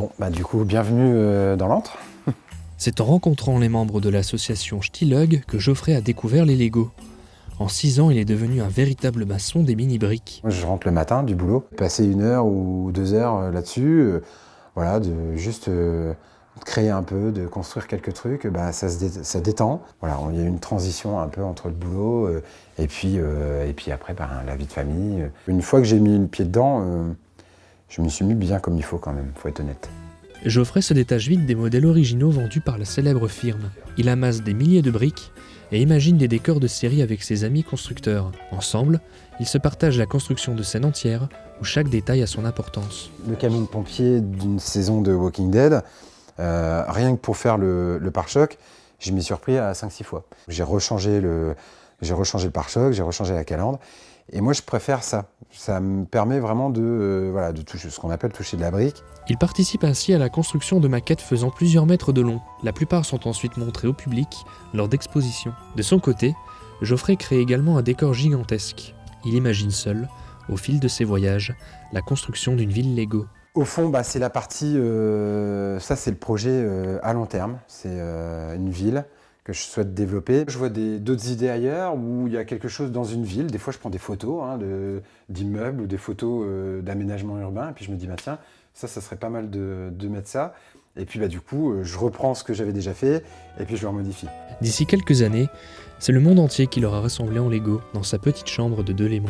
Bon, bah du coup, bienvenue dans l'antre. C'est en rencontrant les membres de l'association Stilug que Geoffrey a découvert les Lego. En 6 ans, il est devenu un véritable maçon des mini-briques. Moi, je rentre le matin du boulot, passer 1 heure ou 2 heures là-dessus, voilà, de juste créer un peu, de construire quelques trucs, bah, ça détend. Voilà, il y a une transition un peu entre le boulot et puis après, bah, la vie de famille. Une fois que j'ai mis le pied dedans, je m'y suis mis bien comme il faut quand même, faut être honnête. Geoffrey se détache vite des modèles originaux vendus par la célèbre firme. Il amasse des milliers de briques et imagine des décors de série avec ses amis constructeurs. Ensemble, ils se partagent la construction de scènes entières où chaque détail a son importance. Le camion de pompier d'une saison de Walking Dead, rien que pour faire le pare-choc, je m'y suis repris à 5-6 fois. J'ai rechangé le pare-choc, j'ai rechangé la calandre. Et moi, je préfère ça. Ça me permet vraiment de toucher ce qu'on appelle toucher de la brique. Il participe ainsi à la construction de maquettes faisant plusieurs mètres de long. La plupart sont ensuite montrées au public lors d'expositions. De son côté, Geoffrey crée également un décor gigantesque. Il imagine seul, au fil de ses voyages, la construction d'une ville Lego. Au fond, bah, c'est la partie, ça c'est le projet à long terme. C'est une ville que je souhaite développer. Je vois d'autres idées ailleurs où il y a quelque chose dans une ville. Des fois, je prends des photos d'immeubles ou des photos d'aménagement urbain. Et puis je me dis, bah, tiens, ça serait pas mal de mettre ça. Et puis bah, du coup, je reprends ce que j'avais déjà fait et puis je le remodifie. D'ici quelques années, c'est le monde entier qui leur a rassemblé en Lego dans sa petite chambre de Delémont.